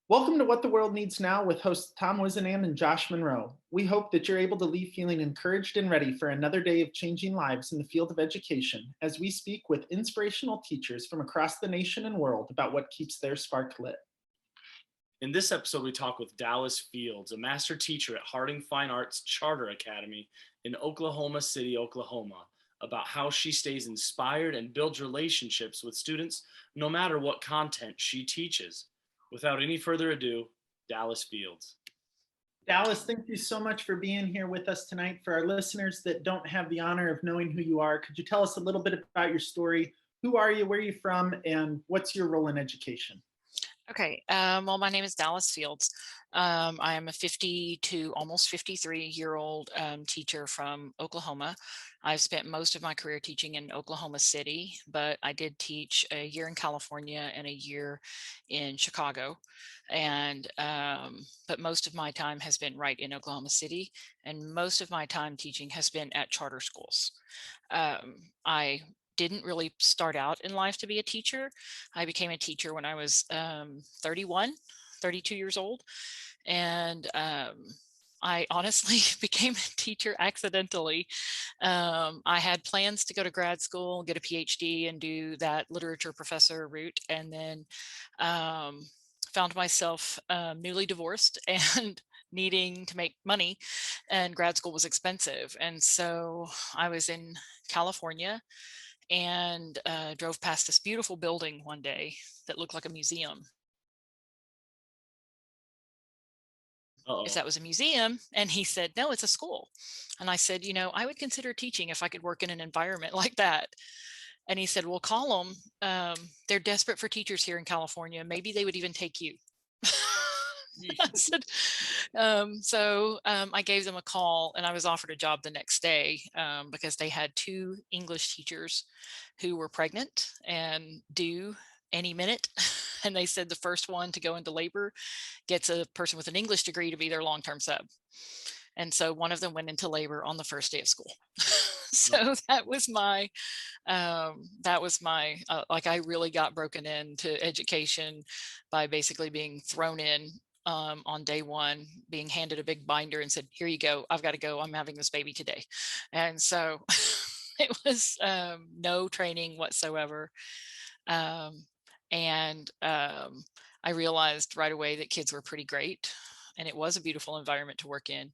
Welcome to What the World Needs Now with hosts Tom Whisinnand and Josh Monroe. We hope that you're able to leave feeling encouraged and ready for another day of changing lives in the field of education as we speak with inspirational teachers from across the nation and world about what keeps their spark lit. In this episode, we talk with Dallas Fields, a master teacher at Harding Fine Arts Charter Academy in Oklahoma City, Oklahoma, about how she stays inspired and builds relationships with students no matter what content she teaches. Without any further ado, Dallas Fields. Dallas, thank you so much for being here with us tonight. For our listeners that don't have the honor of knowing who you are, could you tell us a little bit about your story? Who are you, where are you from, and what's your role in education? Okay. Well, my name is Dallas Fields. I am a 52, almost 53-year-old teacher from Oklahoma. I've spent most of my career teaching in Oklahoma City, but I did teach a year in California and a year in Chicago. And but most of my time has been right in Oklahoma City, and most of my time teaching has been at charter schools. I didn't really start out in life to be a teacher. I became a teacher when I was 31, 32 years old. And I honestly became a teacher accidentally. I had plans to go to grad school, get a PhD, and do that literature professor route. And then found myself newly divorced and needing to make money, and grad school was expensive. And so I was in California and drove past this beautiful building one day that looked like a museum. If Uh-oh. that was a museum, and he said, no, it's a school. And I said, I would consider teaching if I could work in an environment like that. And he said, well, call them. They're desperate for teachers here in California. Maybe they would even take you. I said, I gave them a call, and I was offered a job the next day because they had two English teachers who were pregnant and due any minute. And they said the first one to go into labor gets a person with an English degree to be their long-term sub. And so one of them went into labor on the first day of school. No. So that was my like I really got broken into education by basically being thrown in on day one, being handed a big binder and said, here you go, I've got to go, I'm having this baby today. And so it was no training whatsoever. um, and I realized right away that kids were pretty great, and it was a beautiful environment to work in.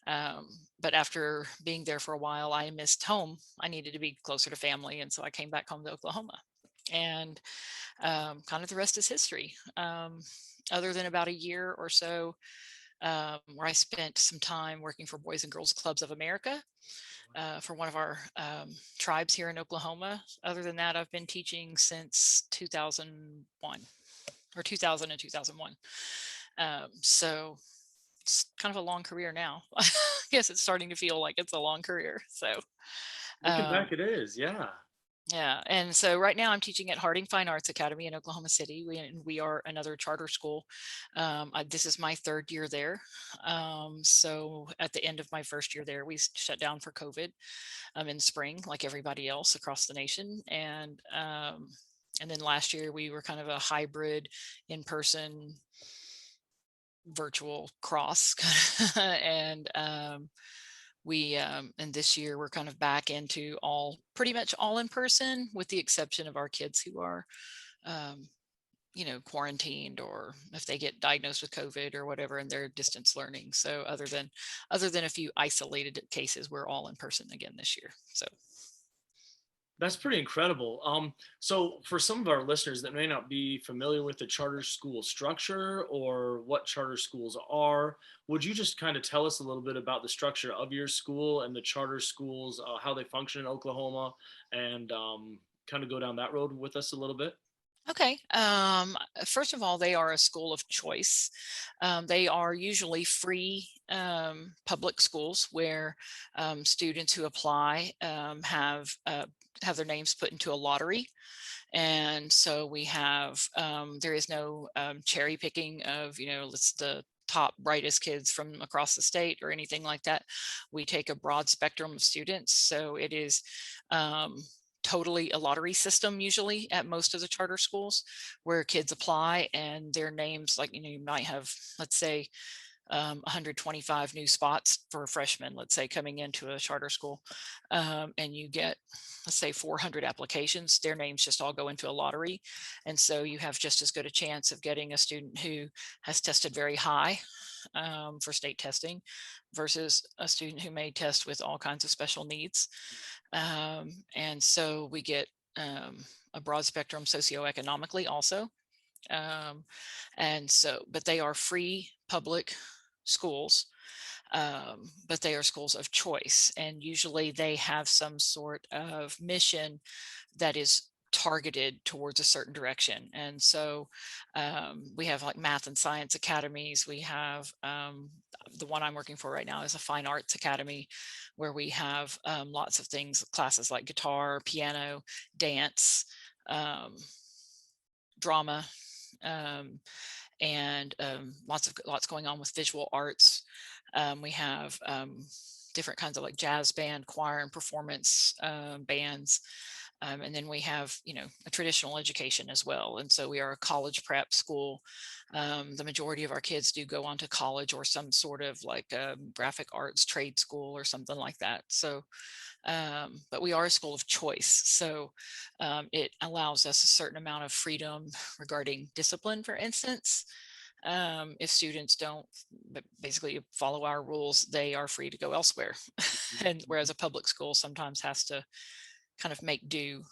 But after being there for a while, I missed home. I needed to be closer to family, and so I came back home to Oklahoma. And kind of the rest is history. Other than about a year or so where I spent some time working for Boys and Girls Clubs of America for one of our tribes here in Oklahoma. Other than that, I've been teaching since 2001 or 2000 and 2001. So it's kind of a long career now. I guess it's starting to feel like it's a long career. So Looking um, back, it is, yeah. yeah, and so right now I'm teaching at Harding Fine Arts Academy in Oklahoma City. We are another charter school. This is my third year there. So at the end of my first year there, we shut down for COVID in spring, like everybody else across the nation. And then last year we were kind of a hybrid, in-person, virtual cross. And and this year we're kind of back into pretty much all in person, with the exception of our kids who are um, quarantined, or if they get diagnosed with COVID or whatever, and they're distance learning. So other than a few isolated cases, we're all in person again this year. So That's pretty incredible. So for some of our listeners that may not be familiar with the charter school structure or what charter schools are, would you just kind of tell us a little bit about the structure of your school and the charter schools, how they function in Oklahoma, and kind of go down that road with us a little bit? okay. First of all, they are a school of choice. They are usually free public schools where students who apply have their names put into a lottery. And so there is no cherry picking of, let's the top brightest kids from across the state or anything like that. We take a broad spectrum of students. So it is totally a lottery system usually at most of the charter schools, where kids apply and their names, like, you might have, let's say, 125 new spots for freshmen, let's say, coming into a charter school, and you get, let's say, 400 applications. Their names just all go into a lottery, and so you have just as good a chance of getting a student who has tested very high for state testing versus a student who may test with all kinds of special needs. And so we get a broad spectrum socioeconomically also. Um, and so, but they are free public schools, but they are schools of choice. And usually they have some sort of mission that is targeted towards a certain direction. And so we have like math and science academies. We have the one I'm working for right now is a fine arts academy, where we have lots of things, classes like guitar, piano, dance, um, drama, um, and lots going on with visual arts. We have different kinds of like jazz band, choir, and performance bands. And then we have, a traditional education as well. And so we are a college prep school. The majority of our kids do go on to college or some sort of like graphic arts trade school or something like that. So, but we are a school of choice. So it allows us a certain amount of freedom regarding discipline, for instance. If students don't basically follow our rules, they are free to go elsewhere. And whereas a public school sometimes has to kind of make do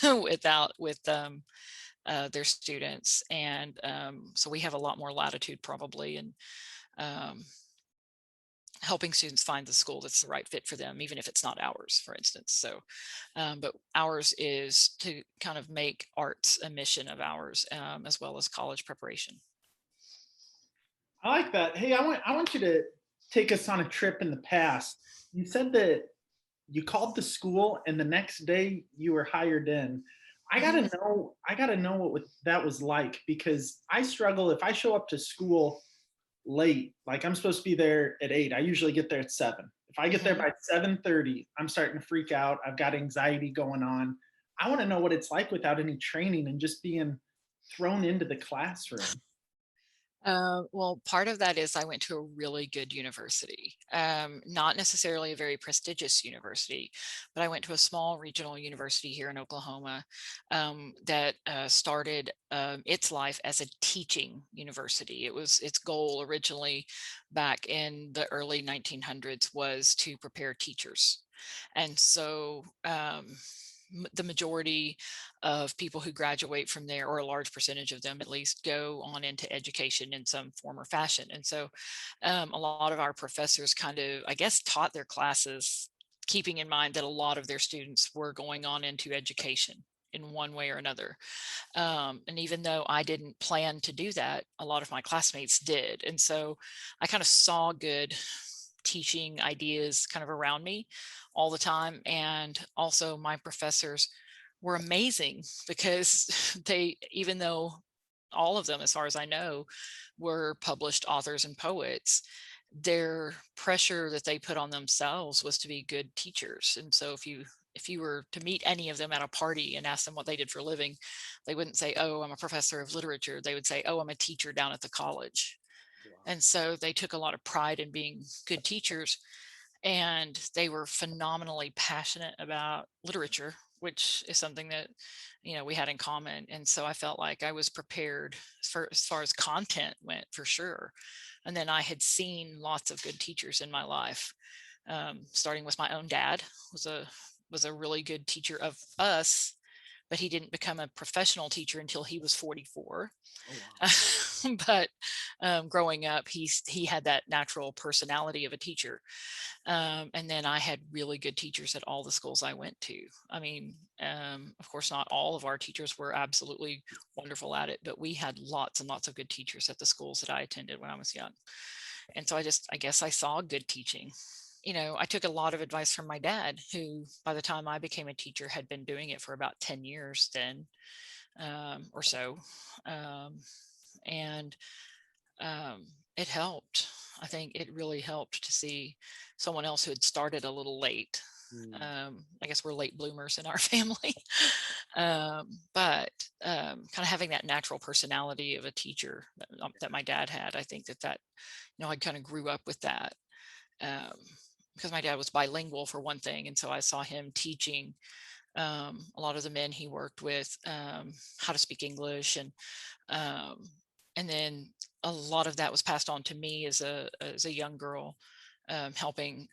with their students. And so we have a lot more latitude probably in um, helping students find the school that's the right fit for them, even if it's not ours, for instance. So, but ours is to kind of make arts a mission of ours, as well as college preparation. I like that. Hey, I want you to take us on a trip in the past. You said that you called the school and the next day you were hired in. Mhm. I gotta know that was like, because I struggle if I show up to school late. Like I'm supposed to be there at 8. I usually get there at 7. If I get there Mhm. by 7:30, I'm starting to freak out. I've got anxiety going on. I want to know what it's like without any training and just being thrown into the classroom. Well, part of that is I went to a really good university, not necessarily a very prestigious university, but I went to a small regional university here in Oklahoma that started its life as a teaching university. It was its goal originally back in the early 1900s was to prepare teachers. And so the majority of people who graduate from there, or a large percentage of them at least, go on into education in some form or fashion. And so a lot of our professors kind of, I guess, taught their classes keeping in mind that a lot of their students were going on into education in one way or another. And even though I didn't plan to do that, a lot of my classmates did. And so I kind of saw good teaching ideas kind of around me all the time. And also my professors were amazing because they, even though all of them, as far as I know, were published authors and poets, their pressure that they put on themselves was to be good teachers. And so if you were to meet any of them at a party and ask them what they did for a living, they wouldn't say, "Oh, I'm a professor of literature." They would say, "Oh, I'm a teacher down at the college." Wow. And so they took a lot of pride in being good teachers, and they were phenomenally passionate about literature, which is something that we had in common. And so I felt like I was prepared for as far as content went, for sure. And then I had seen lots of good teachers in my life, starting with my own dad was a really good teacher of us, but he didn't become a professional teacher until he was 44. Oh wow. But growing up, he had that natural personality of a teacher. And then I had really good teachers at all the schools I went to. I mean, of course, not all of our teachers were absolutely wonderful at it, but we had lots and lots of good teachers at the schools that I attended when I was young. And so I guess I saw good teaching. I took a lot of advice from my dad, who by the time I became a teacher had been doing it for about 10 years then, or so. Um, and um, it helped. I think it really helped to see someone else who had started a little late Mm. I guess we're late bloomers in our family. But kind of having that natural personality of a teacher that my dad had, I think that, I kind of grew up with that. Um, because my dad was bilingual for one thing. And so I saw him teaching a lot of the men he worked with how to speak English. Um, and then a lot of that was passed on to me as a young girl, helping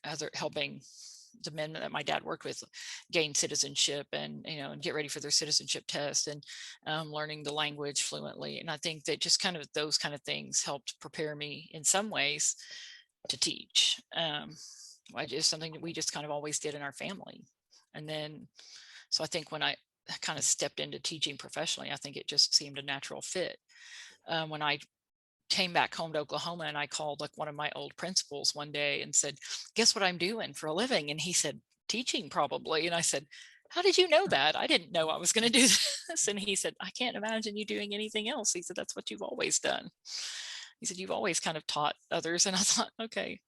the men that my dad worked with gain citizenship and get ready for their citizenship test and learning the language fluently. And I think that just kind of those kind of things helped prepare me in some ways to teach. Just something that we just kind of always did in our family. And then, so I think when I kind of stepped into teaching professionally, I think it just seemed a natural fit. When I came back home to Oklahoma, and I called like one of my old principals one day and said, "Guess what I'm doing for a living?" And he said, "Teaching, probably." And I said, "How did you know that? I didn't know I was going to do this." And he said, "I can't imagine you doing anything else." He said, "That's what you've always done." He said, "You've always kind of taught others." And I thought, okay,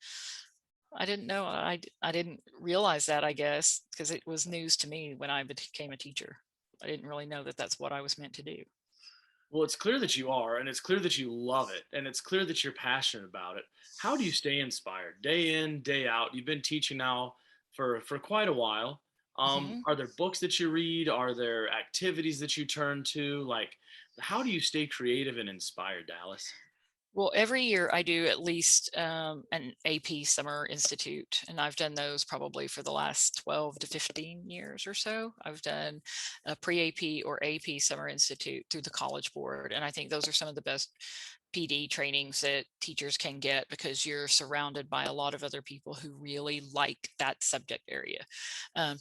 I didn't know. I didn't realize that, I guess, because it was news to me when I became a teacher. I didn't really know that that's what I was meant to do. Well, it's clear that you are, and it's clear that you love it, and it's clear that you're passionate about it. How do you stay inspired day in, day out? You've been teaching now for quite a while. Mhm. Are there books that you read? Are there activities that you turn to? Like, how do you stay creative and inspired, Dallas? Well, every year I do at least an AP Summer Institute, and I've done those probably for the last 12 to 15 years or so. I've done a pre AP or AP Summer Institute through the College Board, and I think those are some of the best PD trainings that teachers can get because you're surrounded by a lot of other people who really like that subject area.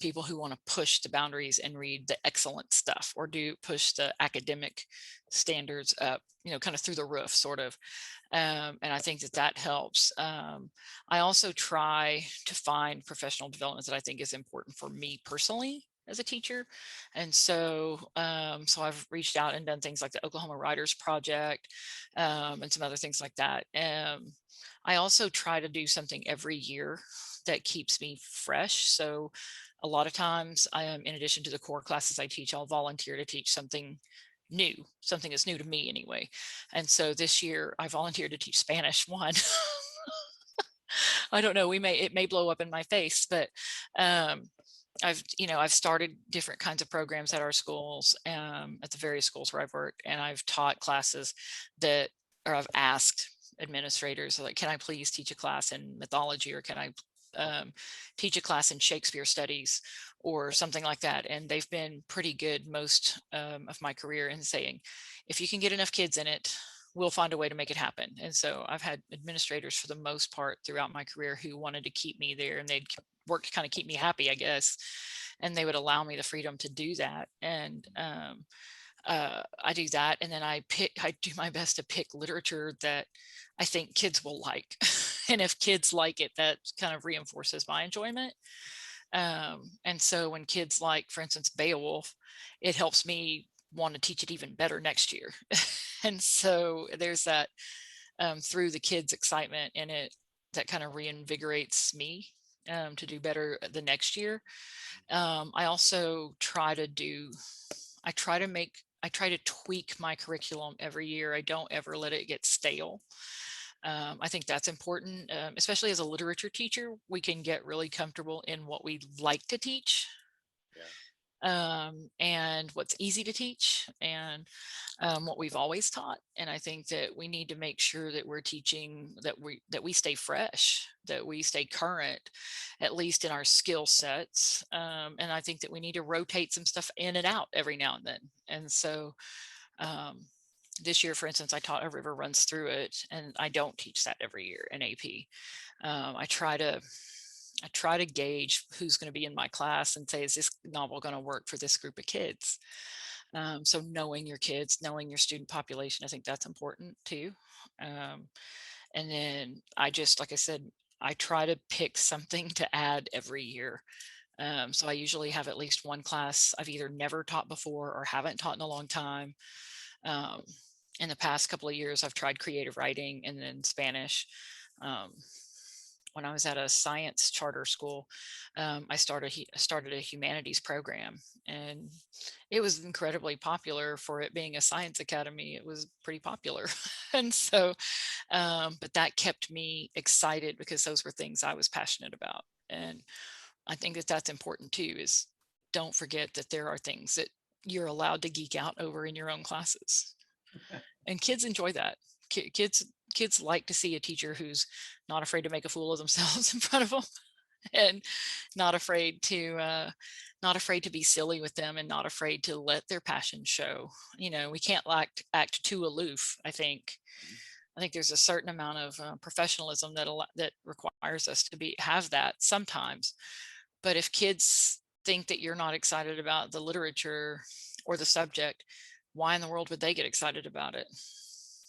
People who want to push the boundaries and read the excellent stuff or do push the academic standards up, kind of through the roof, sort of. And I think that helps. I also try to find professional development that I think is important for me personally as a teacher. And so I've reached out and done things like the Oklahoma Writers Project, and some other things like that. I also try to do something every year that keeps me fresh. So a lot of times, in addition to the core classes I teach, I'll volunteer to teach something that's new to me anyway. And so this year I volunteered to teach Spanish one. I don't know, it may blow up in my face, but um, I've started different kinds of programs at our schools, at the various schools where I've worked, and I've taught classes or I've asked administrators, like, can I please teach a class in mythology, or can I teach a class in Shakespeare studies or something like that? And they've been pretty good most of my career in saying, if you can get enough kids in it, we'll find a way to make it happen. And so I've had administrators for the most part throughout my career who wanted to keep me there, and they'd work to kind of keep me happy, I guess. And they would allow me the freedom to do that. And I do that. And then I do my best to pick literature that I think kids will like. And if kids like it, that kind of reinforces my enjoyment. And so when kids like, for instance, Beowulf, it helps me want to teach it even better next year. And so there's that, through the kids' excitement in it, that kind of reinvigorates me to do better the next year. I also I try to tweak my curriculum every year. I don't ever let it get stale. I think that's important, especially as a literature teacher. We can get really comfortable in what we like to teach, Yeah. and what's easy to teach, and what we've always taught. And I think that we need to make sure that we're teaching, that we stay fresh, that we stay current, at least in our skill sets. And I think that we need to rotate some stuff in and out every now and then. And so um, this year, for instance, I taught A River Runs Through It, and I don't teach that every year in AP. I try to gauge who's going to be in my class and say, is this novel going to work for this group of kids? So knowing your kids, knowing your student population, I think that's important too. Um, and then like I said, I try to pick something to add every year. So I usually have at least one class I've either never taught before or haven't taught in a long time. Um, in the past couple of years, I've tried creative writing and then Spanish. Um, when I was at a science charter school, I started a humanities program, and it was incredibly popular for it being a science academy. It was pretty popular, and so, but that kept me excited because those were things I was passionate about, and I think that that's important too. Is don't forget that there are things that you're allowed to geek out over in your own classes, and kids enjoy that. Kids like to see a teacher who's not afraid to make a fool of themselves in front of them, and not afraid to not afraid to be silly with them, and not afraid to let their passion show. We can't act too aloof. I think there's a certain amount of professionalism that requires us to have that sometimes. But if kids think that you're not excited about the literature or the subject, why in the world would they get excited about it?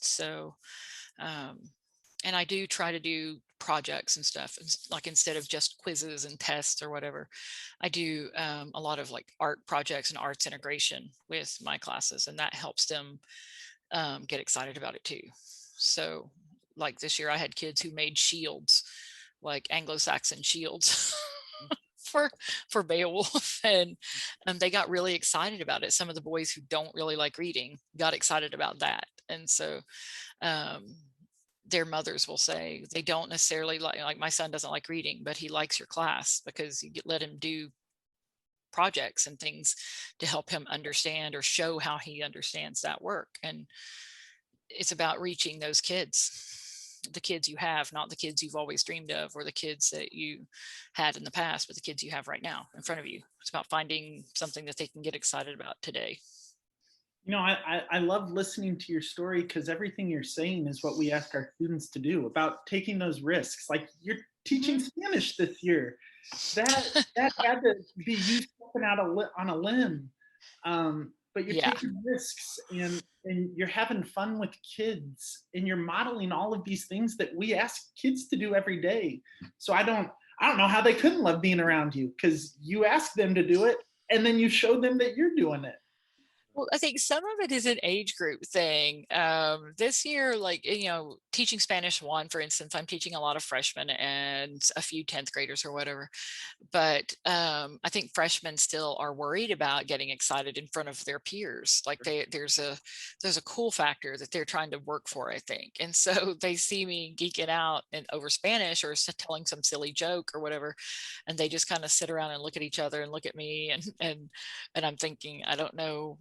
So, um, and I do try to do projects and stuff, like instead of just quizzes and tests or whatever, I do a lot of like art projects and arts integration with my classes, and that helps them get excited about it too. So, like this year, I had kids who made shields, like Anglo-Saxon shields. for Beowulf, and they got really excited about it. Some of the boys who don't really like reading got excited about that, and so um, their mothers will say they don't necessarily like my son doesn't like reading, but he likes your class because let him do projects and things to help him understand or show how he understands that work. And it's about reaching those kids, the kids you have, not the kids you've always dreamed of or the kids that you had in the past, but the kids you have right now in front of you. It's about finding something that they can get excited about today. I love listening to your story because everything you're saying is what we ask our students to do, about taking those risks. Like you're teaching Spanish this year. That had to be you stepping out on a limb. But you're Yeah. taking risks, and you're having fun with kids, and you're modeling all of these things that we ask kids to do every day. So I don't know how they couldn't love being around you, because you ask them to do it and then you show them that you're doing it. Well, I think some of it is an age group thing. This year, like, teaching Spanish 1, for instance, I'm teaching a lot of freshmen and a few 10th graders or whatever. But I think freshmen still are worried about getting excited in front of their peers. Like there's a cool factor that they're trying to work for, I think. And so they see me geeking out over Spanish or telling some silly joke or whatever, and they just kind of sit around and look at each other and look at me, and I'm thinking, I don't know.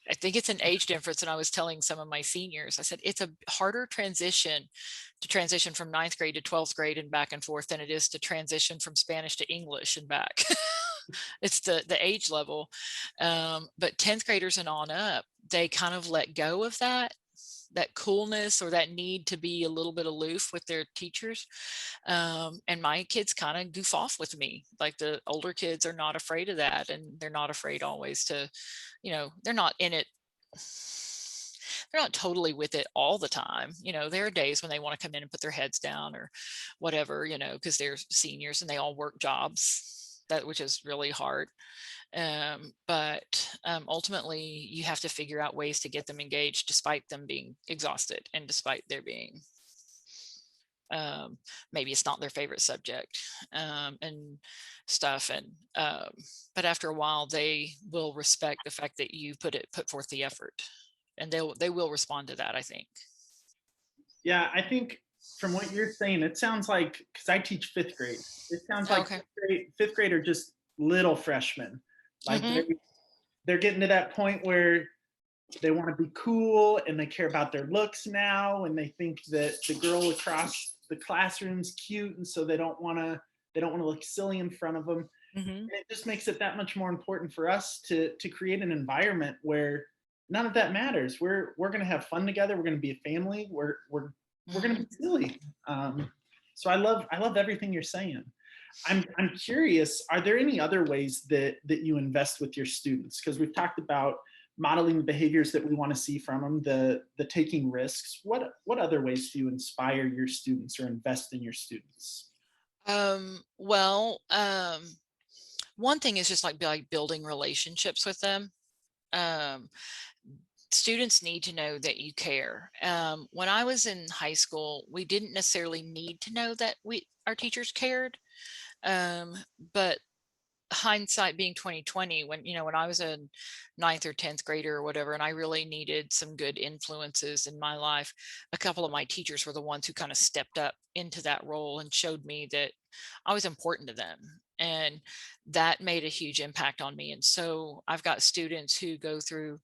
I think it's an age difference. And I was telling some of my seniors, I said, it's a harder transition from 9th grade to 12th grade and back and forth than it is to transition from Spanish to English and back. It's the age level. But 10th graders and on up, they kind of let go of that coolness or that need to be a little bit aloof with their teachers. And my kids kind of goof off with me. Like the older kids are not afraid of that. And they're not afraid always to, they're not in it. They're not totally with it all the time. There are days when they want to come in and put their heads down or whatever, because they're seniors and they all work jobs, which is really hard. But ultimately, you have to figure out ways to get them engaged despite them being exhausted and despite there being maybe it's not their favorite subject and stuff. And but after a while, they will respect the fact that you put forth the effort, and they will respond to that, I think. Yeah, I think from what you're saying, it sounds like, because I teach fifth grade, it sounds like Okay. fifth grade are just little freshmen. Like Mhm. they're getting to that point where they want to be cool and they care about their looks now, and they think that the girl across the classroom's cute, and so they don't want to look silly in front of them. Mhm. And it just makes it that much more important for us to create an environment where none of that matters. We're going to have fun together. We're going to be a family. We're going to Mhm. be silly. So I love everything you're saying. I'm curious, are there any other ways that you invest with your students? Because we've talked about modeling the behaviors that we want to see from them, the taking risks. What other ways do you inspire your students or invest in your students? Well, one thing is just like building relationships with them. Um, students need to know that you care. When I was in high school, we didn't necessarily need to know that our teachers cared. Um, but hindsight being 2020, when I was a ninth or 10th grader or whatever, and I really needed some good influences in my life, a couple of my teachers were the ones who kind of stepped up into that role and showed me that I was important to them. And that made a huge impact on me. And so I've got students who go through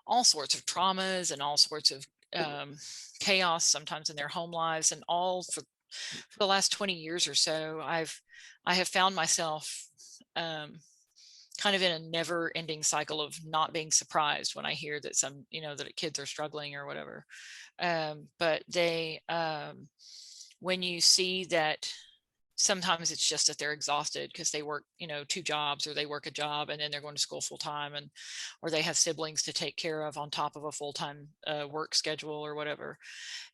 all sorts of traumas and all sorts of um, chaos sometimes in their home lives, and all for the last 20 years or so, I have found myself um, kind of in a never ending cycle of not being surprised when I hear that that kids are struggling or whatever. But when you see that sometimes it's just that they're exhausted because they work, two jobs, or they work a job and then they're going to school full time, or they have siblings to take care of on top of a full time work schedule or whatever.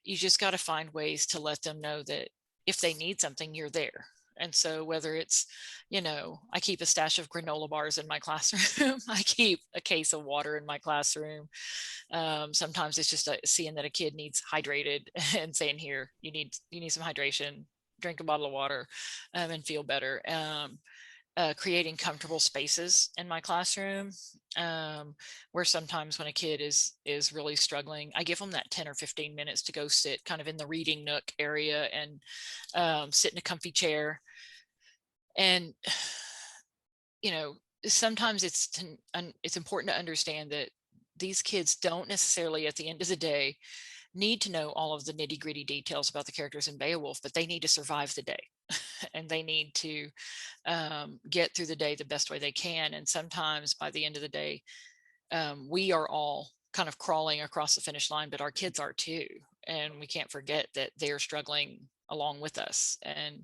You just got to find ways to let them know that if they need something, you're there. And so whether it's, I keep a stash of granola bars in my classroom, I keep a case of water in my classroom. Sometimes it's just seeing that a kid needs hydrated and saying, here, you need some hydration, drink a bottle of water, and feel better. Creating comfortable spaces in my classroom, where sometimes when a kid is really struggling, I give them that 10 or 15 minutes to go sit kind of in the reading nook area and sit in a comfy chair. And sometimes it's important to understand that these kids don't necessarily, at the end of the day, need to know all of the nitty gritty details about the characters in Beowulf, but they need to survive the day. And they need to get through the day the best way they can. And sometimes by the end of the day, we are all kind of crawling across the finish line, but our kids are too. And we can't forget that they're struggling along with us. And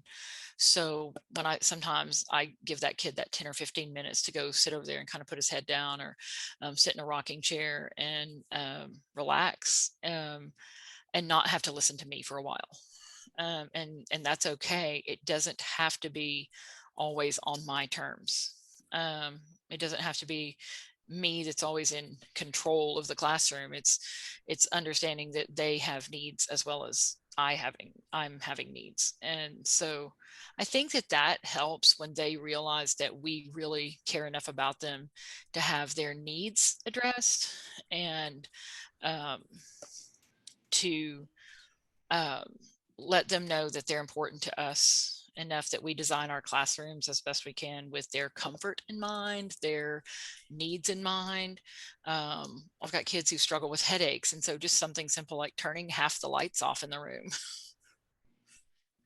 so sometimes I give that kid that 10 or 15 minutes to go sit over there and kind of put his head down, or sit in a rocking chair and relax, and not have to listen to me for a while. And that's okay. It doesn't have to be always on my terms. It doesn't have to be me that's always in control of the classroom. It's understanding that they have needs as well as I'm having needs. And so I think that helps when they realize that we really care enough about them to have their needs addressed, and um, to um, let them know that they're important to us enough that we design our classrooms as best we can with their comfort in mind, their needs in mind. I've got kids who struggle with headaches, and so just something simple like turning half the lights off in the room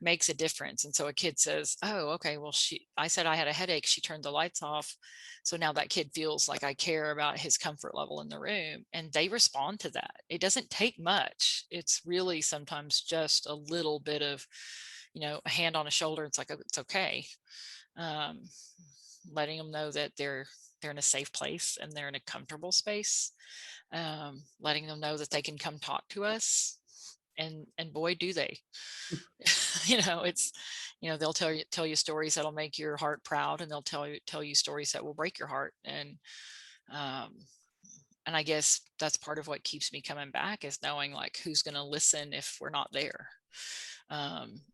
makes a difference. And so a kid says, oh, okay, well, I said I had a headache, she turned the lights off, so now that kid feels like I care about his comfort level in the room, and they respond to that. It doesn't take much. It's really sometimes just a little bit of, a hand on a shoulder. It's like, oh, it's okay. um, Letting them know that they're in a safe place and they're in a comfortable space. Letting them know that they can come talk to us, and boy, do they. It's, they'll tell you stories that'll make your heart proud, and they'll tell you stories that will break your heart. Um and I guess that's part of what keeps me coming back, is knowing like who's going to listen if we're not there.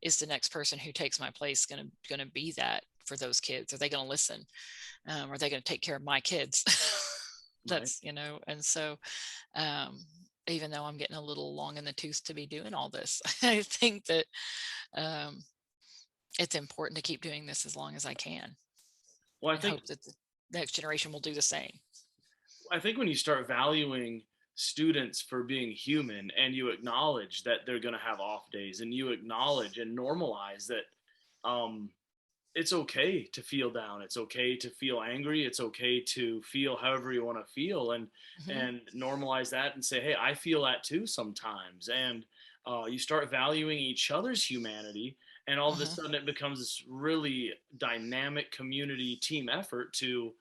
Is the next person who takes my place going to be that for those kids? Are they going to listen? Are they going to take care of my kids? That's, and so um even though I'm getting a little long in the tooth to be doing all this, I think that um, it's important to keep doing this as long as I can, Well, and hope that the next generation will do the same. I think when you start valuing students for being human, and you acknowledge that they're going to have off days, and you acknowledge and normalize that um, it's okay to feel down, it's okay to feel angry, it's okay to feel however you want to feel, Hmm. and normalize that and say, hey, I feel that too sometimes. And you start valuing each other's humanity, and all of a Hmm. sudden it becomes this really dynamic community team effort to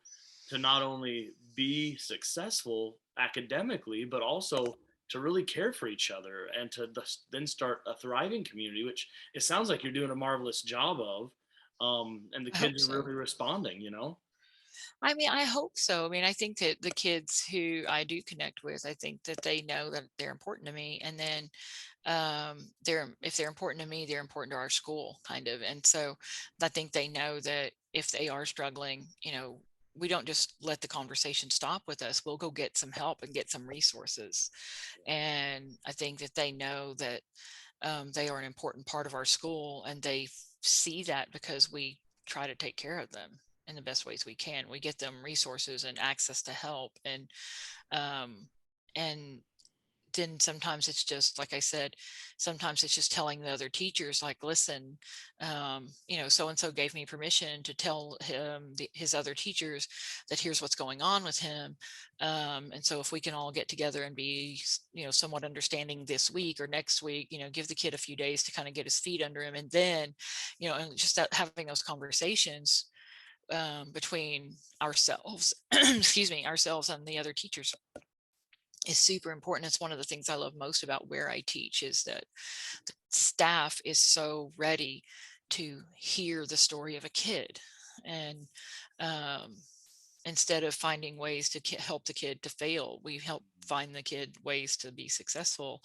not only be successful academically, but also to really care for each other, and to then start a thriving community, which it sounds like you're doing a marvelous job of. And the I kids hope are so. really responding. I mean, I hope so. I mean, I think that the kids who I do connect with, I think that they know that they're important to me. And then if they're important to me, they're important to our school, kind of. And so I think they know that if they are struggling, we don't just let the conversation stop with us. We'll go get some help and get some resources. And I think that they know that they are an important part of our school, and they see that because we try to take care of them in the best ways we can. We get them resources and access to help, um, and then sometimes it's just like I said, sometimes it's just telling the other teachers, like, listen, so and so gave me permission to tell him, his other teachers, that here's what's going on with him. And so if we can all get together and be somewhat understanding this week or next week, give the kid a few days to kind of get his feet under him, and then and just having those conversations between ourselves excuse me, ourselves and the other teachers is super important. It's one of the things I love most about where I teach, is that the staff is so ready to hear the story of a kid. And um, instead of finding ways to help the kid to fail, we help find the kid ways to be successful.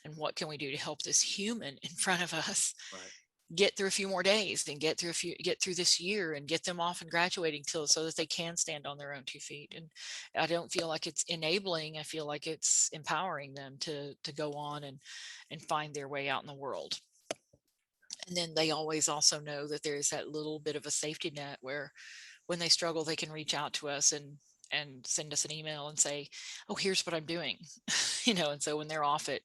And what can we do to help this human in front of us Right. get through a few more days and get through this year and get them off and graduating so that they can stand on their own 2 feet. And I don't feel like it's enabling. I feel like it's empowering them to go on and find their way out in the world. And then they always also know that there's that little bit of a safety net where when they struggle, they can reach out to us and send us an email and say, oh, here's what I'm doing. And so when they're off at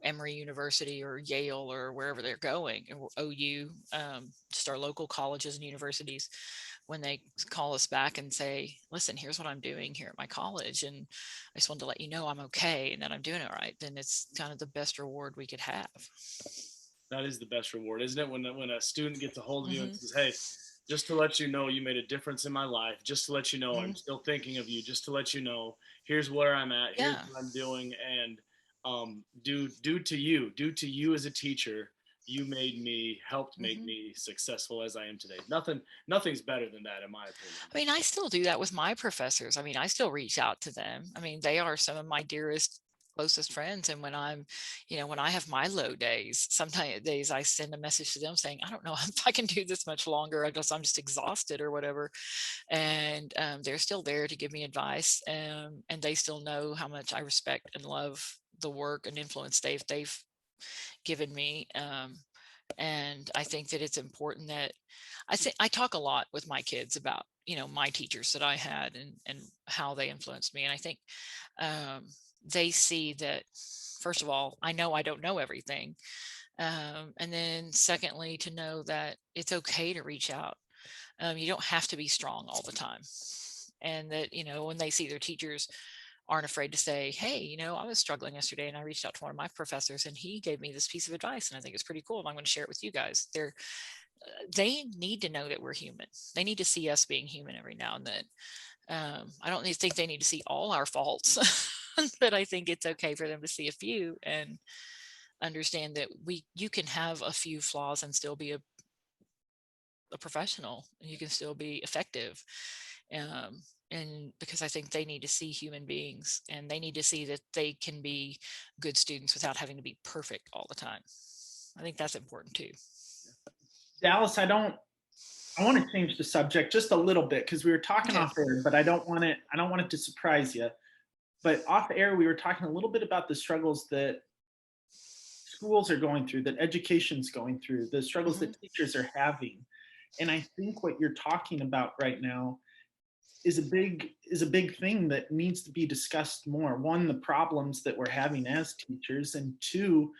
Emory University or Yale or wherever they're going, or OU, just our local colleges and universities, when they call us back and say, listen, here's what I'm doing here at my college, and I just wanted to let you know I'm okay and that I'm doing it right, then it's kind of the best reward we could have. That is the best reward, isn't it? When a student gets a hold of you and Mm-hmm. says, "Hey, just to let you know, you made a difference in my life. Just to let you know, Mm-hmm. I'm still thinking of you. Just to let you know, here's where I'm at. Here's Yeah. what I'm doing." And due to you as a teacher, you helped make Mm-hmm. me successful as I am today. Nothing's better than that, in my opinion. I mean, I still do that with my professors. I mean, I still reach out to them. I mean, they are some of my dearest, closest friends. And when I have my low days, sometimes days I send a message to them saying, I don't know if I can do this much longer. I guess I'm just exhausted or whatever. And they're still there to give me advice. And they still know how much I respect and love the work and influence they've given me. And I think that it's important that I talk a lot with my kids about my teachers that I had and how they influenced me. And I think they see that, first of all, I know I don't know everything, and then secondly, to know that it's okay to reach out. You don't have to be strong all the time, and that when they see their teachers aren't afraid to say, hey, I was struggling yesterday and I reached out to one of my professors and he gave me this piece of advice and I think it's pretty cool and I'm going to share it with you guys. They need to know that we're human. They need to see us being human every now and then. I don't think they need to see all our faults, but I think it's okay for them to see a few and understand that you can have a few flaws and still be a professional, and you can still be effective. And because I think they need to see human beings, and they need to see that they can be good students without having to be perfect all the time. I think that's important too. Dallas, I want to change the subject just a little bit because we were talking Okay. off air, but I don't want it to surprise you. But off air, we were talking a little bit about the struggles that schools are going through, that education's going through, the struggles Mm-hmm. that teachers are having. And I think what you're talking about right now is a big thing that needs to be discussed more. One, the problems that we're having as teachers, and two,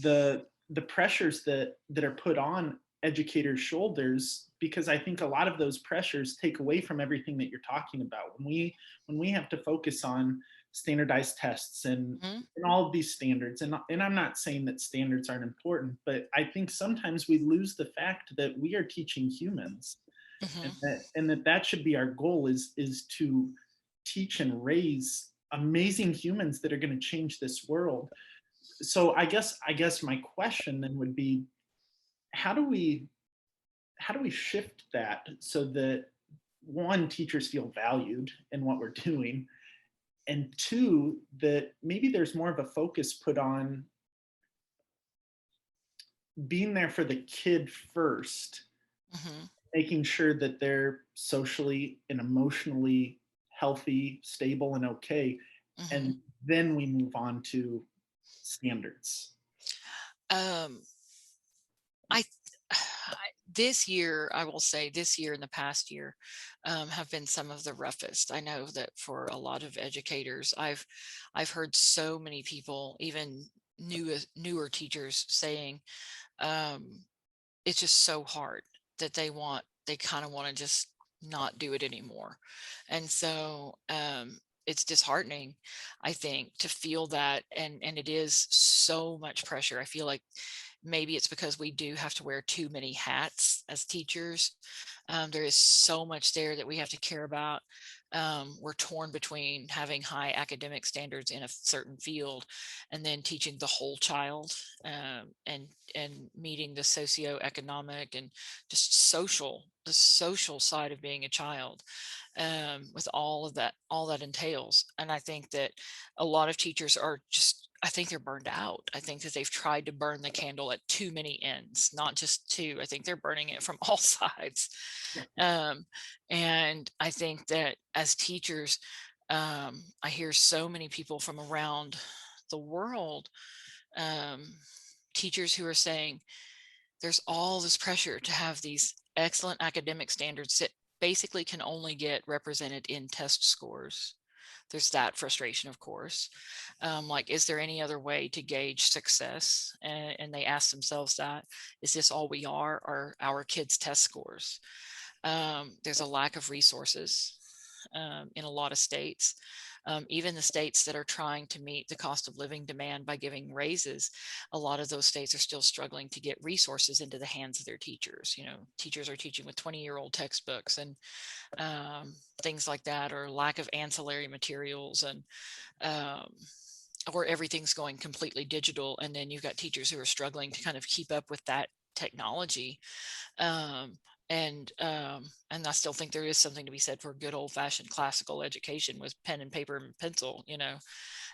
the pressures that are put on educators' shoulders, because I think a lot of those pressures take away from everything that you're talking about. When we have to focus on standardized tests Mm-hmm. and all of these standards, and I'm not saying that standards aren't important, but I think sometimes we lose the fact that we are teaching humans, Mm-hmm. and that should be our goal, is to teach and raise amazing humans that are going to change this world. So I guess my question then would be, how do we shift that so that one, teachers feel valued in what we're doing, and two, that maybe there's more of a focus put on being there for the kid first, Mhm. making sure that they're socially and emotionally healthy, stable, and okay. And Mhm. then we move on to standards. Um, I, this year, I will say this year and the past year have been some of the roughest. I know that for a lot of educators, I've heard so many people, even newer teachers, saying um, it's just so hard that they kind of want to just not do it anymore. And so it's disheartening, I think, to feel that. And it is so much pressure. I feel like maybe it's because we do have to wear too many hats as teachers. There is so much there that we have to care about. We're torn between having high academic standards in a certain field and then teaching the whole child, and meeting the socioeconomic and just the social side of being a child, with all that entails. And I think that a lot of teachers are just, I think they're burned out. I think that they've tried to burn the candle at too many ends, not just two. I think they're burning it from all sides. Um, and I think that as teachers, I hear so many people from around the world, um, teachers who are saying there's all this pressure to have these excellent academic standards that basically can only get represented in test scores. There's that frustration, of course. Like, is there any other way to gauge success? And they ask themselves that, is this all we are our kids' test scores? There's a lack of resources in a lot of states. Even the states that are trying to meet the cost of living demand by giving raises, a lot of those states are still struggling to get resources into the hands of their teachers. Teachers are teaching with 20-year-old textbooks and things like that, or lack of ancillary materials, and um, or everything's going completely digital. And then you've got teachers who are struggling to kind of keep up with that technology. um, and I still think there is something to be said for good old fashioned classical education with pen and paper and pencil,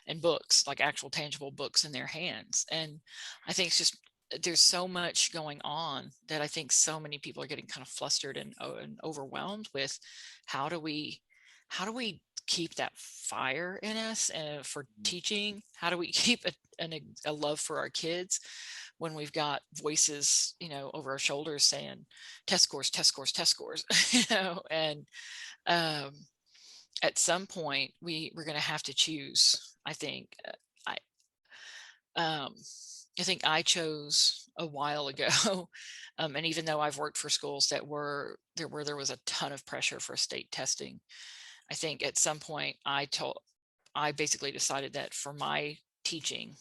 and books, like actual tangible books in their hands. And I think it's just, there's so much going on that I think so many people are getting kind of flustered and overwhelmed with how do we keep that fire in us for teaching? How do we keep a love for our kids when we've got voices, over our shoulders saying test scores, test scores, test scores, and um, at some point we're going to have to choose. I think I um, I think I chose a while ago, and even though I've worked for schools where there was a ton of pressure for state testing, I think at some point I basically decided that for my teaching,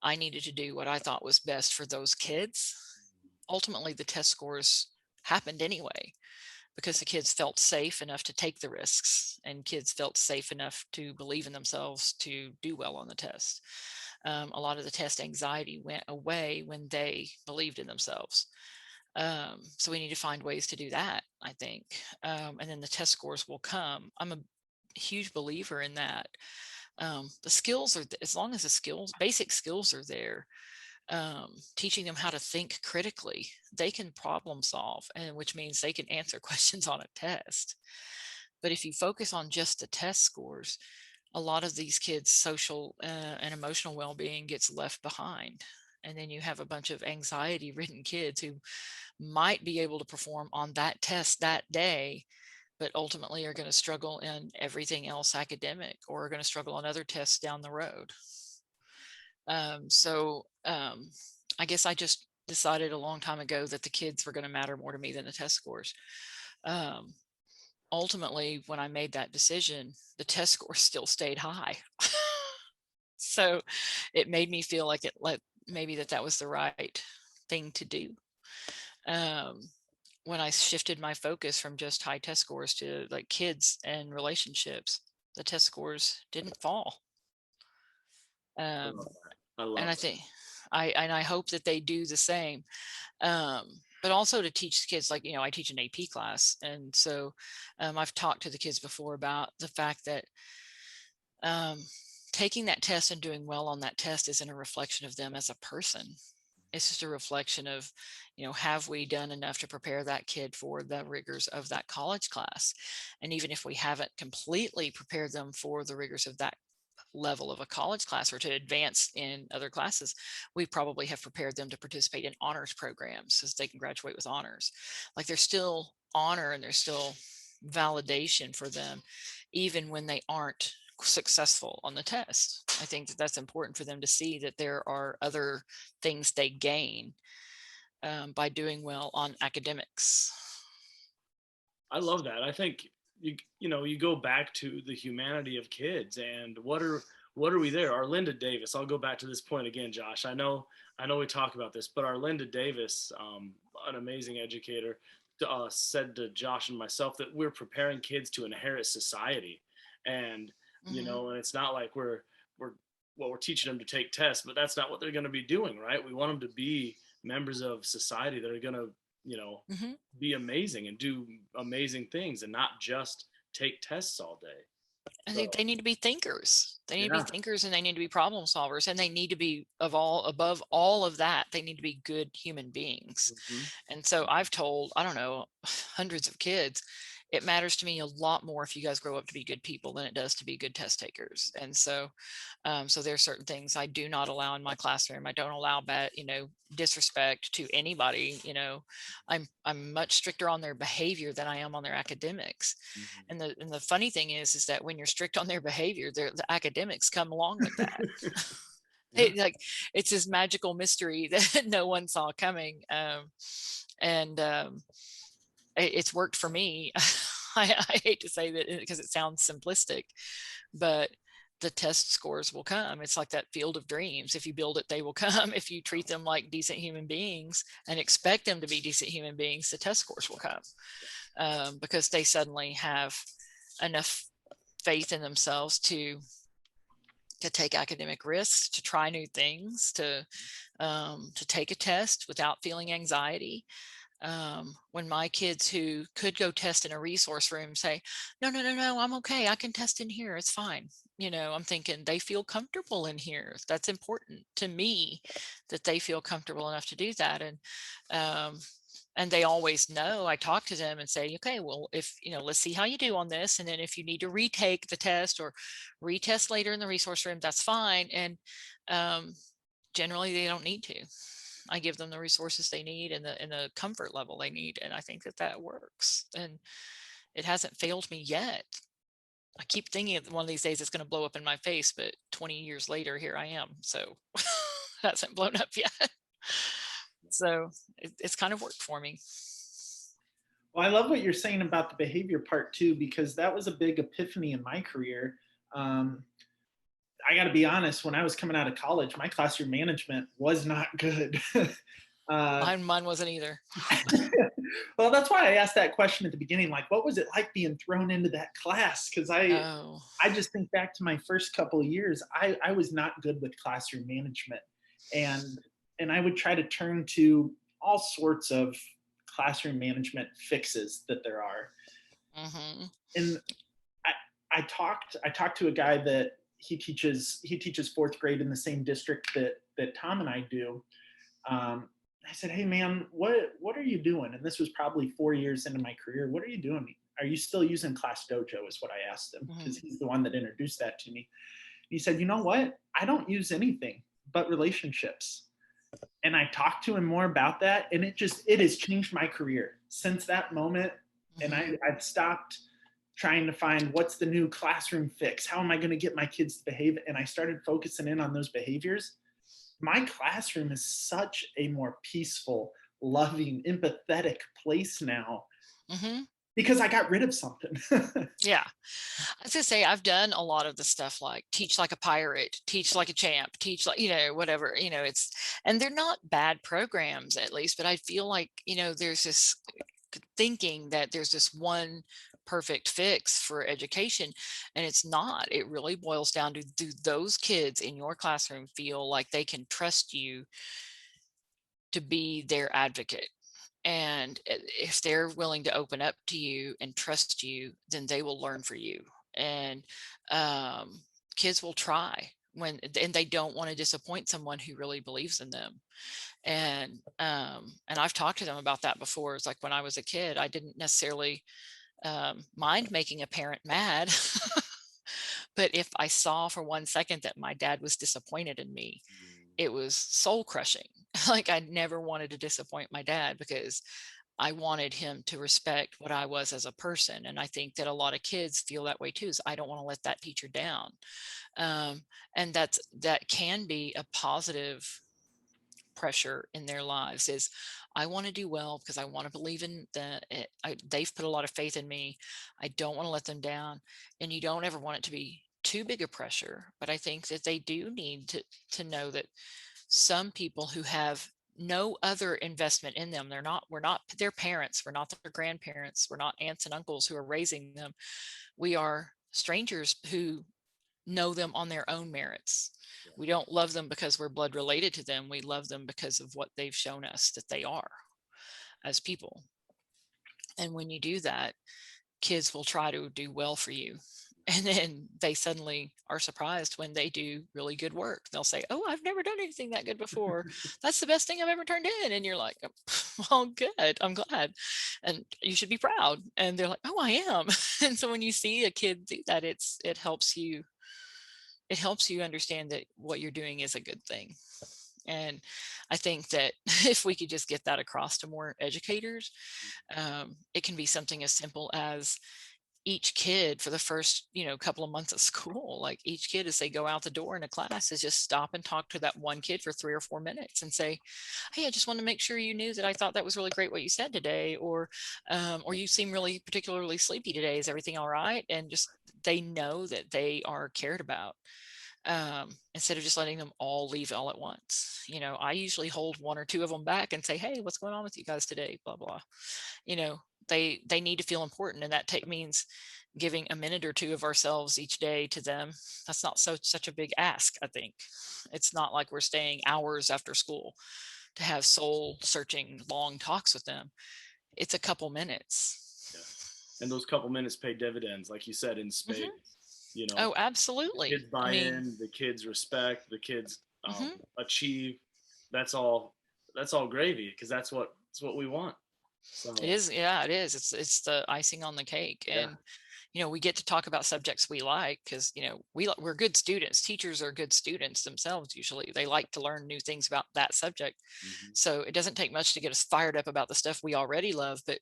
I needed to do what I thought was best for those kids. Ultimately, the test scores happened anyway because the kids felt safe enough to take the risks, and kids felt safe enough to believe in themselves to do well on the test. A lot of the test anxiety went away when they believed in themselves. So we need to find ways to do that, I think. And then the test scores will come. I'm a huge believer in that. The skills are, as long as basic skills are there, teaching them how to think critically, they can problem solve, and which means they can answer questions on a test. But if you focus on just the test scores, a lot of these kids' social and emotional well-being gets left behind. And then you have a bunch of anxiety ridden kids who might be able to perform on that test that day, but ultimately are going to struggle in everything else academic, or are going to struggle on other tests down the road. So I guess I just decided a long time ago that the kids were going to matter more to me than the test scores. Um, Ultimately, when I made that decision, the test scores still stayed high. So it made me feel like maybe that was the right thing to do. Um, when I shifted my focus from just high test scores to like kids and relationships, the test scores didn't fall. I Um, love that. I and love I think I hope that they do the same. Um, but also to teach kids, like, I teach an AP class. And so I've talked to the kids before about the fact that um, taking that test and doing well on that test isn't a reflection of them as a person. It's just a reflection of, have we done enough to prepare that kid for the rigors of that college class? And even if we haven't completely prepared them for the rigors of that level of a college class or to advance in other classes, we probably have prepared them to participate in honors programs so they can graduate with honors. Like, there's still honor and there's still validation for them, even when they aren't successful on the test. I think that that's important for them to see that there are other things they gain by doing well on academics. I love that. I think you go back to the humanity of kids and what are we there? Our Linda Davis. I'll go back to this point again, Josh. I know we talk about this, but our Linda Davis, an amazing educator, said to Josh and myself that we're preparing kids to inherit society, and Hmm. and it's not like we're teaching them to take tests, but that's not what they're going to be doing, right? We want them to be members of society that are going to you know Hmm. be amazing and do amazing things and not just take tests all day. I think So they need to be thinkers. They need to be yeah. thinkers, and they need to be problem solvers, and they need to be, above all of that, they need to be good human beings. Hmm. And so I've told, I don't know, hundreds of kids, it matters to me a lot more if you guys grow up to be good people than it does to be good test takers. And so, so there are certain things I do not allow in my classroom. I don't allow bad, disrespect to anybody. I'm much stricter on their behavior than I am on their academics. Hmm. And the funny thing is that when you're strict on their behavior, the academics come along with that. Yeah. Like, it's this magical mystery that no one saw coming. And it's worked for me. I hate to say that because it sounds simplistic, but the test scores will come. It's like that field of dreams. If you build it, they will come. If you treat them like decent human beings and expect them to be decent human beings, the test scores will come, because they suddenly have enough faith in themselves to take academic risks, to try new things, to take a test without feeling anxiety. When my kids who could go test in a resource room say, no, no, no, no, I'm okay, I can test in here, it's fine. I'm thinking they feel comfortable in here. That's important to me, that they feel comfortable enough to do that. Um, and they always know. I talk to them and say, okay, well, if let's see how you do on this, and then if you need to retake the test or retest later in the resource room, that's fine. And um, generally they don't need to. I give them the resources they need and the comfort level they need, and I think that that works. And it hasn't failed me yet. I keep thinking that one of these days it's going to blow up in my face, but 20 years later, here I am. So it hasn't blown up yet. So it's kind of worked for me. Well, I love what you're saying about the behavior part too, because that was a big epiphany in my career. Um, I got to be honest, when I was coming out of college, my classroom management was not good. uh, Mine wasn't either. well, that's why I asked that question at the beginning, like, what was it like being thrown into that class? Because Oh. I just think back to my first couple of years, I was not good with classroom management, and I would try to turn to all sorts of classroom management fixes that there are. Hmm. And I, I talked to a guy that he teaches fourth grade in the same district that Tom and I do. I said, "Hey man, what are you doing?" And this was probably 4 years into my career. What are you doing? Are you still using Class Dojo? Is what I asked him, because Hmm. he's the one that introduced that to me. He said, "You know what? I don't use anything but relationships." And I talked to him more about that, and it has changed my career since that moment. And Hmm. I've stopped trying to find what's the new classroom fix. How am I going to get my kids to behave? And I started focusing in on those behaviors. My classroom is such a more peaceful, loving, empathetic place now Hmm. because I got rid of something. Yeah. I was gonna say I've done a lot of the stuff like teach like a pirate, teach like a champ, teach like, whatever, it's, and they're not bad programs at least, but I feel like, there's this thinking that there's this one perfect fix for education, and it's not. It really boils down to, do those kids in your classroom feel like they can trust you to be their advocate? And if they're willing to open up to you and trust you, then they will learn for you. And um, kids will try and they don't want to disappoint someone who really believes in them. And I've talked to them about that before. It's like when I was a kid, I didn't necessarily mind making a parent mad. But if I saw for 1 second that my dad was disappointed in me, it was soul crushing. Like I never wanted to disappoint my dad because I wanted him to respect what I was as a person. And I think that a lot of kids feel that way too, is I don't want to let that teacher down. Um, and that can be a positive pressure in their lives, is I want to do well because I want to believe in they've put a lot of faith in me. I don't want to let them down. And you don't ever want it to be too big a pressure, but I think that they do need to know that some people who have no other investment in them, we're not their parents, we're not their grandparents, we're not aunts and uncles who are raising them. We are strangers who know them on their own merits. We don't love them because we're blood related to them. We love them because of what they've shown us that they are as people. And when you do that, kids will try to do well for you. And then they suddenly are surprised when they do really good work. They'll say, "Oh, I've never done anything that good before. That's the best thing I've ever turned in." And you're like, "Well, good. I'm glad. And you should be proud." And they're like, "Oh, I am." And so when you see a kid do that, it helps you understand that what you're doing is a good thing. And I think that if we could just get that across to more educators, it can be something as simple as each kid for the first couple of months of school, like each kid as they go out the door in a class is just stop and talk to that one kid for 3 or 4 minutes and say, "Hey, I just want to make sure you knew that I thought that was really great what you said today," or "You seem really particularly sleepy today, is everything all right?" And just they know that they are cared about, instead of just letting them all leave all at once. I usually hold one or two of them back and say, "Hey, what's going on with you guys today, blah blah." you know they need to feel important, and that means giving a minute or two of ourselves each day to them. That's not such a big ask. I think it's not like we're staying hours after school to have soul searching long talks with them. It's a couple minutes. Yeah. And those couple minutes pay dividends, like you said, in Hmm. spades. You know, Oh, the absolutely. kids buy in, the kids respect, the kids Hmm. achieve. That's all. That's all gravy, because that's what we want. It So is. Yeah, it is. It's the icing on the cake. yeah. And we get to talk about subjects we like because we're good students. Teachers are good students themselves. Usually they like to learn new things about that subject. Hmm. So it doesn't take much to get us fired up about the stuff we already love, but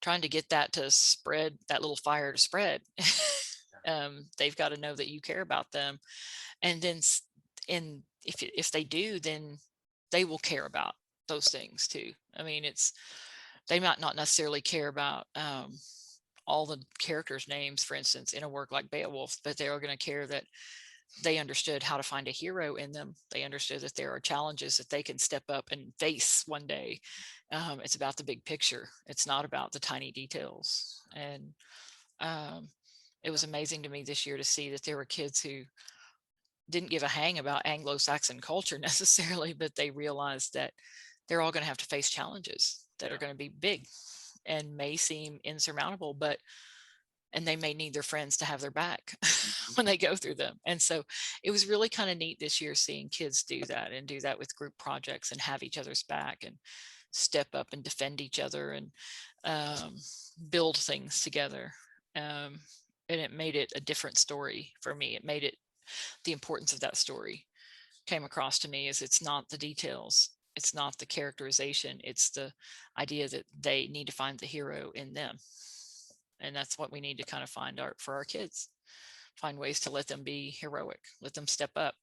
trying to get that to spread, that little fire to spread, they've got to know that you care about them. And then and if they do, then they will care about those things too. I mean, they might not necessarily care about all the characters' names, for instance, in a work like Beowulf, but they are going to care that they understood how to find a hero in them. They understood that there are challenges that they can step up and face one day. It's about the big picture. It's not about the tiny details. And um, it was amazing to me this year to see that there were kids who didn't give a hang about Anglo-Saxon culture necessarily, but they realized that they're all going to have to face challenges that Yeah. are going to be big and may seem insurmountable, and they may need their friends to have their back Hmm. when they go through them. And so it was really kind of neat this year seeing kids do that and do that with group projects and have each other's back and step up and defend each other and um, build things together. Um, and it made it a different story for me. It made it the importance of that story came across to me, is it's not the details, it's not the characterization, it's the idea that they need to find the hero in them. And that's what we need to kind of find for our kids, find ways to let them be heroic, let them step up,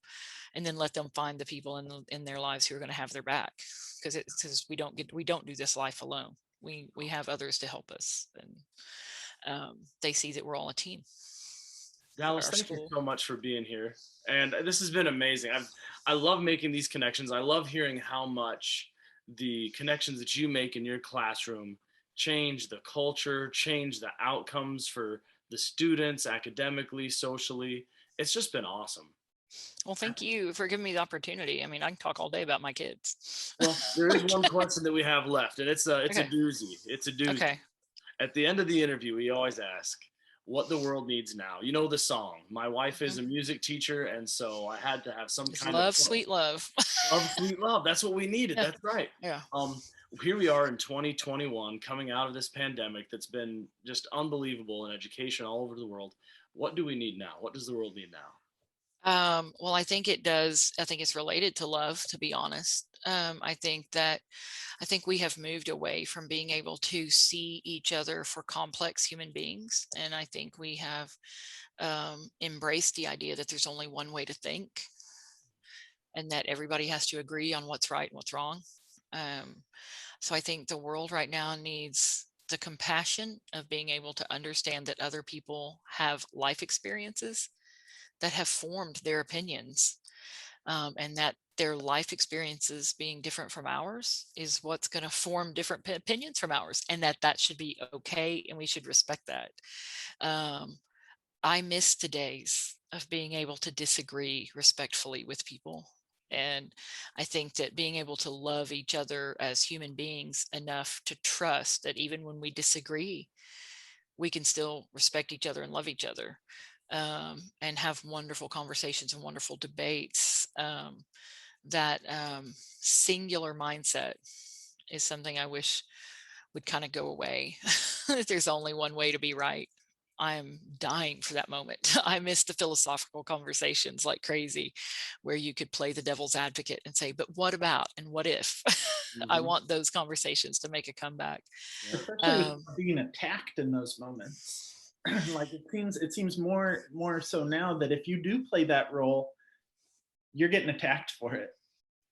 and then let them find the people in their lives who are going to have their back, because we don't do this life alone. We have others to help us, and they see that we're all a team at Dallas, our thank you school. so much for being here. And this has been amazing. I love making these connections. I love hearing how much the connections that you make in your classroom change the culture, change the outcomes for the students academically, socially. It's just been awesome. Well, thank you for giving me the opportunity. I mean, I can talk all day about my kids. Well, there is one question that we have left, and it's a Okay. doozy. It's a doozy. Okay. At the end of the interview, we always ask what the world needs now. You know the song. My wife is Mhm. a music teacher, and so I had to have some It's kind of love, sweet love. love, sweet love. That's what we needed. Yeah. That's right. Yeah. Um, Here we are in 2021, coming out of this pandemic that's been just unbelievable in education all over the world. What do we need now? What does the world need now? Well, I think it does. I think it's related to love, to be honest. I think we have moved away from being able to see each other for complex human beings. And I think we have embraced the idea that there's only one way to think and that everybody has to agree on what's right and what's wrong. Um, so I think the world right now needs the compassion of being able to understand that other people have life experiences that have formed their opinions, and that their life experiences being different from ours is what's going to form different opinions from ours, and that should be okay and we should respect that. um, I miss the days of being able to disagree respectfully with people. And I think that being able to love each other as human beings enough to trust that even when we disagree, we can still respect each other and love each other, and have wonderful conversations and wonderful debates. That singular mindset is something I wish would kind of go away. There's only one way to be right. I'm dying for that moment. I miss the philosophical conversations like crazy, where you could play the devil's advocate and say, but what about and what if? I Mhm. want those conversations to make a comeback. Yeah. Especially with Um, being attacked in those moments. Like it seems more so now that if you do play that role, you're getting attacked for it.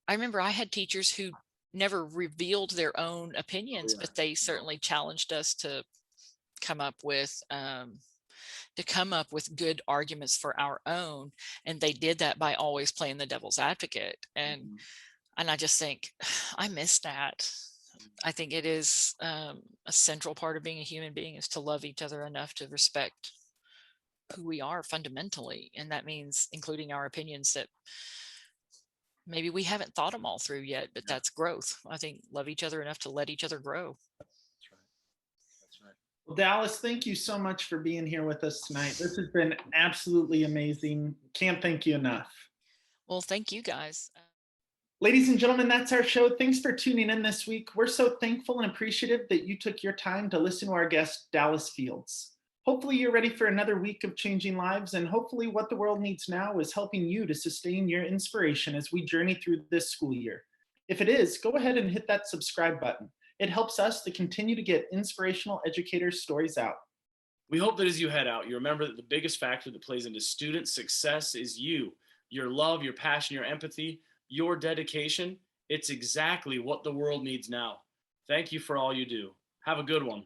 I remember I had teachers who never revealed their own Oh opinions, yeah. but they No. certainly challenged us come up with um, to come up with good arguments for our own, and they did that by always playing the devil's advocate. Mhm. And I just think I miss that. I think it is a central part of being a human being is to love each other enough to respect who we are fundamentally, and that means including our opinions that maybe we haven't thought them all through yet, but Yeah, that's growth. I think love each other enough to let each other grow. that's right. That's right. Well, Dallas, thank you so much for being here with us tonight. This has been absolutely amazing. Can't thank you enough. Well, thank you guys. Ladies and gentlemen, that's our show. Thanks for tuning in this week. We're so thankful and appreciative that you took your time to listen to our guest, Dallas Fields. Hopefully, you're ready for another week of changing lives, and hopefully, what the world needs now is helping you to sustain your inspiration as we journey through this school year. If it is, go ahead and hit that subscribe button. It helps us to continue to get inspirational educators' stories out. We hope that as you head out, you remember that the biggest factor that plays into student success is you, your love, your passion, your empathy, your dedication. It's exactly what the world needs now. Thank you for all you do. Have a good one.